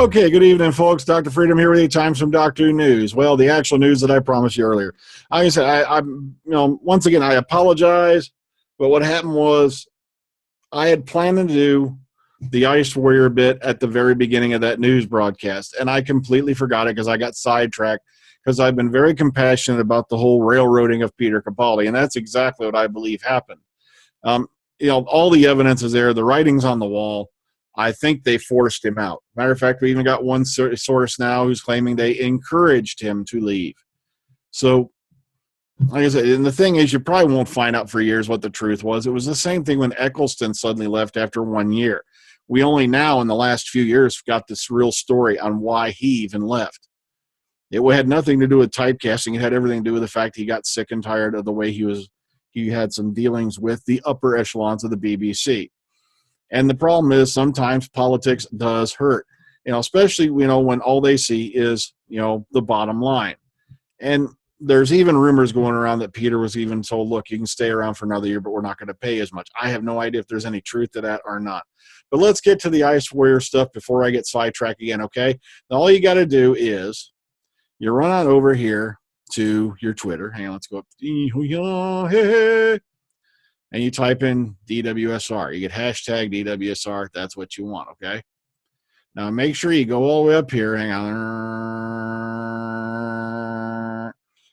Okay, good evening, folks. Dr. Freedom here with you. Time some Doctor Who news. Well, the actual news that I promised you earlier. Like I said, once again, I apologize, but what happened was I had planned to do the Ice Warrior bit at the very beginning of that news broadcast, and I completely forgot it because I got sidetracked because I've been very compassionate about the whole railroading of Peter Capaldi, and that's exactly what I believe happened. All the evidence is there. The writing's on the wall. I think they forced him out. Matter of fact, we even got one source now who's claiming they encouraged him to leave. So, like I said, and the thing is, you probably won't find out for years what the truth was. It was the same thing when Eccleston suddenly left after 1 year. We only now, in the last few years, got this real story on why he even left. It had nothing to do with typecasting. It had everything to do with the fact he got sick and tired of the way he had some dealings with the upper echelons of the BBC. And the problem is sometimes politics does hurt, especially, when all they see is, the bottom line. And there's even rumors going around that Peter was even told, look, you can stay around for another year, but we're not going to pay as much. I have no idea if there's any truth to that or not. But let's get to the Ice Warrior stuff before I get sidetracked again, okay? Now, all you got to do is you run on over here to your Twitter. Hang on, let's go up. And you type in DWSR. You get hashtag DWSR. That's what you want, okay? Now, make sure you go all the way up here. Hang on.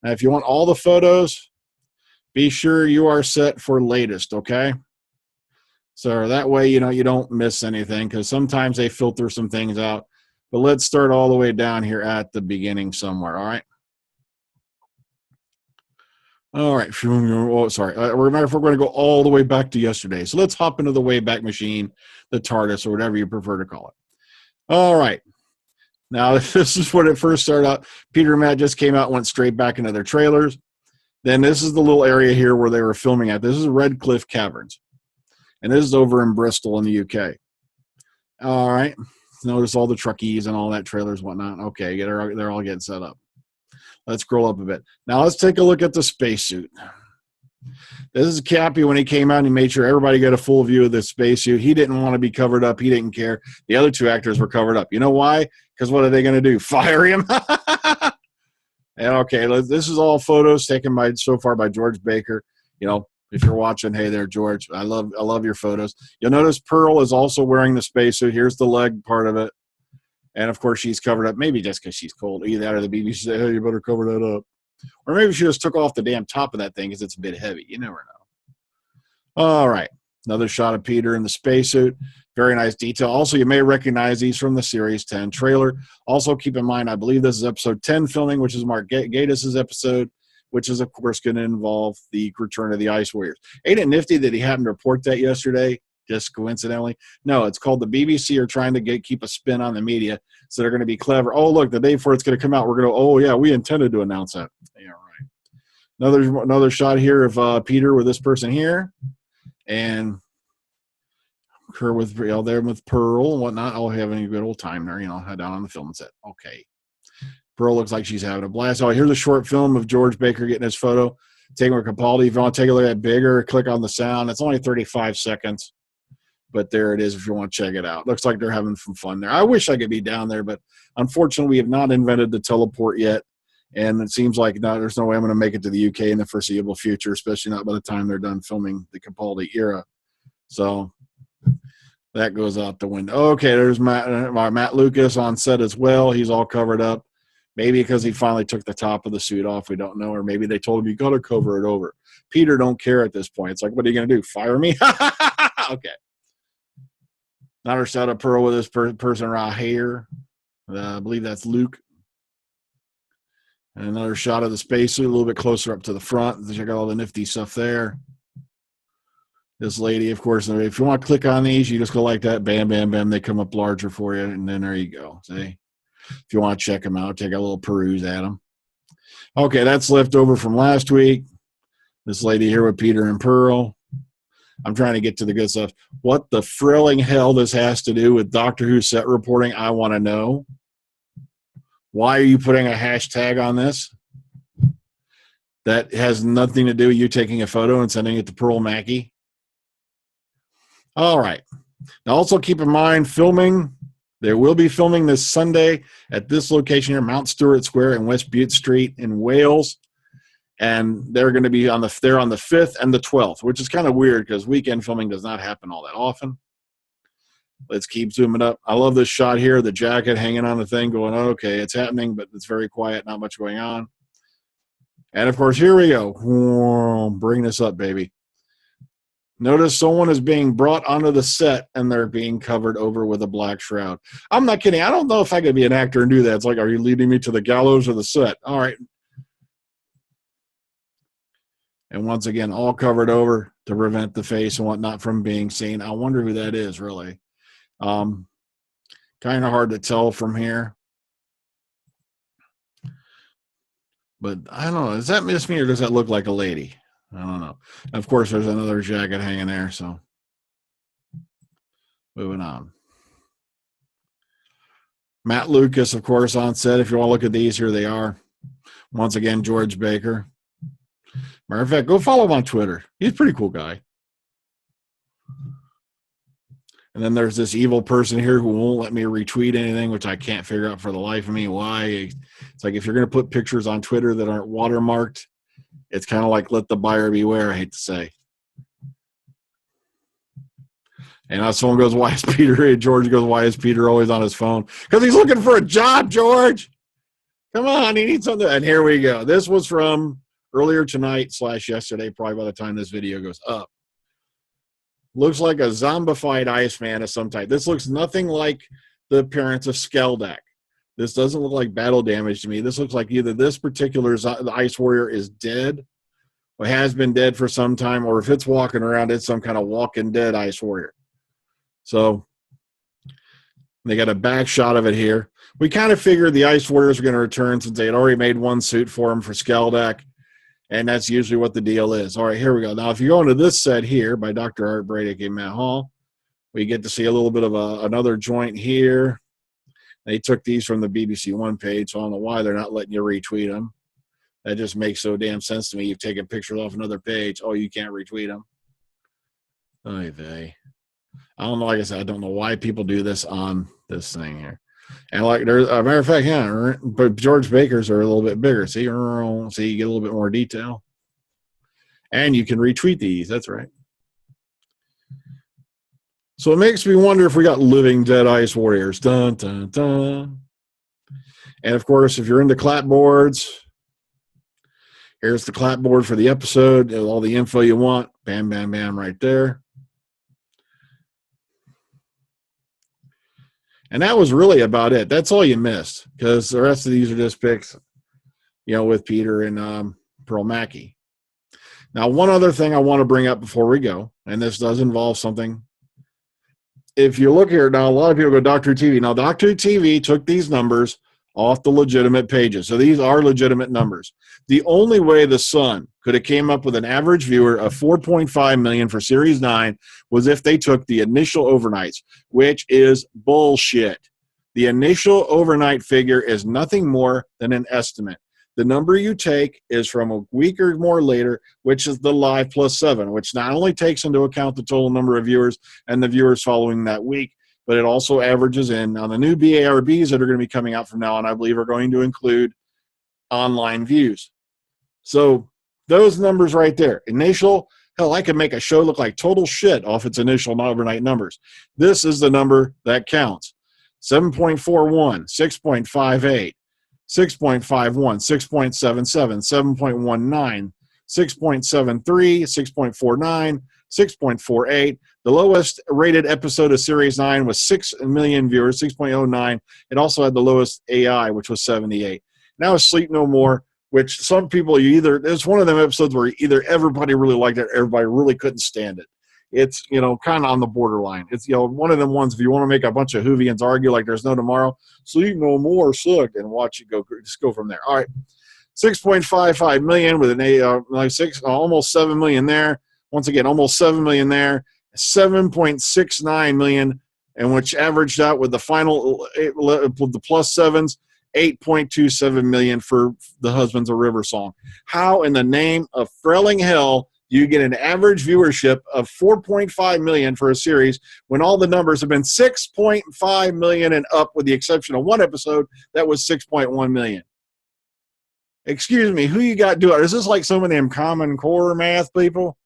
Now, if you want all the photos, be sure you are set for latest, okay? So that way, you don't miss anything, because sometimes they filter some things out. But let's start all the way down here at the beginning somewhere, all right? All right. Oh, sorry. Remember, if we're going to go all the way back to yesterday. So let's hop into the Wayback Machine, the TARDIS, or whatever you prefer to call it. All right. Now, this is when it first started out. Peter and Matt just came out and went straight back into their trailers. Then this is the little area here where they were filming at. This is Redcliffe Caverns. And this is over in Bristol in the UK. All right. Notice all the truckies and all that, trailers and whatnot. Okay. They're all getting set up. Let's scroll up a bit. Now let's take a look at the spacesuit. This is Cappy when he came out and he made sure everybody got a full view of the spacesuit. He didn't want to be covered up. He didn't care. The other two actors were covered up. You know why? Because what are they going to do? Fire him? And okay, this is all photos taken so far by George Baker. If you're watching, hey there, George. I love your photos. You'll notice Pearl is also wearing the spacesuit. Here's the leg part of it. And, of course, she's covered up, maybe just because she's cold. Either that or the BBC said, hey, you better cover that up. Or maybe she just took off the damn top of that thing because it's a bit heavy. You never know. All right. Another shot of Peter in the spacesuit. Very nice detail. Also, you may recognize these from the Series 10 trailer. Also, keep in mind, I believe this is episode 10 filming, which is Mark Gatiss' episode, which is, of course, going to involve the return of the Ice Warriors. Ain't it nifty that he happened to report that yesterday? Just coincidentally. No, it's called the BBC are trying to keep a spin on the media, so they're going to be clever. Oh, look, the day before it's going to come out, we're going to, oh, yeah, we intended to announce that. Yeah, right. Another shot here of Peter with this person here, and her with there with Pearl and whatnot. Oh, having a good old time there, down on the film set. Okay. Pearl looks like she's having a blast. Oh, here's a short film of George Baker getting his photo, taking with Capaldi. If you want to take a look at bigger, click on the sound. It's only 35 seconds. But there it is if you want to check it out. Looks like they're having some fun there. I wish I could be down there, but unfortunately we have not invented the teleport yet. And it seems like there's no way I'm going to make it to the UK in the foreseeable future, especially not by the time they're done filming the Capaldi era. So that goes out the window. Okay, there's Matt Lucas on set as well. He's all covered up. Maybe because he finally took the top of the suit off. We don't know. Or maybe they told him, you got to cover it over. Peter don't care at this point. It's like, what are you going to do? Fire me? Okay. Another shot of Pearl with this person right here. I believe that's Luke. And another shot of the spacesuit a little bit closer up to the front. Check out all the nifty stuff there. This lady, of course, if you want to click on these, you just go like that. Bam, bam, bam. They come up larger for you. And then there you go. See? If you want to check them out, take a little peruse at them. Okay, that's left over from last week. This lady here with Peter and Pearl. I'm trying to get to the good stuff. What the frilling hell this has to do with Doctor Who set reporting, I want to know. Why are you putting a hashtag on this? That has nothing to do with you taking a photo and sending it to Pearl Mackie. All right. Now also keep in mind, filming They will be filming this Sunday at this location here, Mount Stewart Square in West Bute Street in Wales. And they're going to be on the 5th and the 12th, which is kind of weird because weekend filming does not happen all that often. Let's keep zooming up. I love this shot here, the jacket hanging on the thing going, oh, okay, it's happening, but it's very quiet, not much going on. And, of course, here we go. Whoa, bring this up, baby. Notice someone is being brought onto the set, and they're being covered over with a black shroud. I'm not kidding. I don't know if I could be an actor and do that. It's like, are you leading me to the gallows or the set? All right. And once again, all covered over to prevent the face and whatnot from being seen. I wonder who that is, really. Kind of hard to tell from here. But I don't know. Does that miss me or does that look like a lady? I don't know. Of course, there's another jacket hanging there. So moving on. Matt Lucas, of course, on set. If you want to look at these, here they are. Once again, George Baker. Matter of fact, go follow him on Twitter. He's a pretty cool guy. And then there's this evil person here who won't let me retweet anything, which I can't figure out for the life of me why. It's like if you're going to put pictures on Twitter that aren't watermarked, it's kind of like let the buyer beware, I hate to say. And someone goes, why is Peter? George goes, why is Peter always on his phone? Because he's looking for a job, George. Come on, he needs something. And here we go. This was from earlier tonight / yesterday, probably by the time this video goes up. Looks like a zombified Iceman of some type. This looks nothing like the appearance of Skeldak. This doesn't look like battle damage to me. This looks like either this particular Ice Warrior is dead or has been dead for some time, or if it's walking around, it's some kind of walking dead Ice Warrior. So they got a back shot of it here. We kind of figured the Ice Warriors were going to return since they had already made one suit for him for Skeldak. And that's usually what the deal is. All right, here we go. Now, if you go into this set here by Dr. Art Brady, aka Matt Hall, we get to see a little bit of another joint here. They took these from the BBC One page, so I don't know why they're not letting you retweet them. That just makes so damn sense to me. You've taken pictures off another page. Oh, you can't retweet them. Oy vey. I don't know. Like I said, I don't know why people do this on this thing here. And like there's a matter of fact, yeah, but George Baker's are a little bit bigger. See, you get a little bit more detail. And you can retweet these. That's right. So it makes me wonder if we got living dead Ice Warriors. Dun, dun, dun. And of course, if you're into clapboards, here's the clapboard for the episode. All the info you want. Bam, bam, bam, right there. And that was really about it. That's all you missed because the rest of these are just pics, with Peter and Pearl Mackie. Now, one other thing I want to bring up before we go, and this does involve something. If you look here, now a lot of people go Doctor TV. Now, Doctor TV took these numbers off the legitimate pages. So these are legitimate numbers. The only way the Sun could have came up with an average viewer of 4.5 million for Series 9 was if they took the initial overnights, which is bullshit. The initial overnight figure is nothing more than an estimate. The number you take is from a week or more later, which is the live +7, which not only takes into account the total number of viewers and the viewers following that week, but it also averages in on the new BARBs that are going to be coming out from now on, I believe are going to include online views. So those numbers right there, initial, hell, I could make a show look like total shit off its initial overnight numbers. This is the number that counts. 7.41, 6.58, 6.51, 6.77, 7.19, 6.73, 6.49, 6.48. The lowest rated episode of Series 9 was 6 million viewers, 6.09. It also had the lowest AI, which was 78. Now it's Sleep No More, which some people, it's one of them episodes where either everybody really liked it or everybody really couldn't stand it. It's, kind of on the borderline. It's, one of them ones, if you want to make a bunch of Whovians argue like there's no tomorrow, Sleep No More sucked, and watch it go, just go from there. All right. 6.55 million with an almost 7 million there. Once again, almost 7 million there. 7.69 million, and which averaged out with the final, with the +7s, 8.27 million for the Husbands of River song. How in the name of frelling hell you get an average viewership of 4.5 million for a series when all the numbers have been 6.5 million and up, with the exception of one episode that was 6.1 million. Excuse me, who you got doing? Is this like some of them Common Core math people?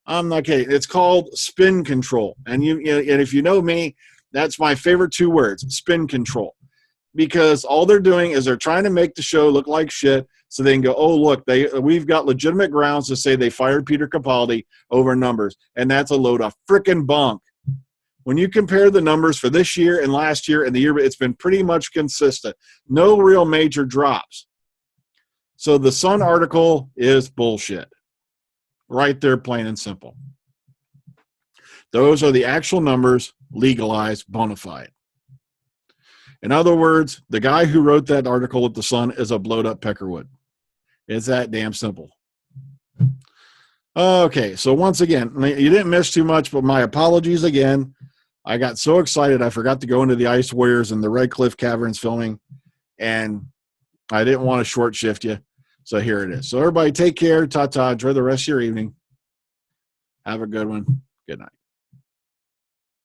I'm not kidding. It's called spin control. And and if you know me, that's my favorite two words, spin control. Because all they're doing is they're trying to make the show look like shit so they can go, oh, look, we've got legitimate grounds to say they fired Peter Capaldi over numbers. And that's a load of frickin' bunk. When you compare the numbers for this year and last year and the year, it's been pretty much consistent. No real major drops. So the Sun article is bullshit. Right there, plain and simple. Those are the actual numbers, legalized, bona fide. In other words, the guy who wrote that article at the Sun is a blowed up peckerwood. It's that damn simple. Okay, so once again, you didn't miss too much, but my apologies again. I got so excited I forgot to go into the Ice Warriors and the Red Cliff Caverns filming, and I didn't want to short shift you. So here it is. So everybody take care. Ta-ta. Enjoy the rest of your evening. Have a good one. Good night.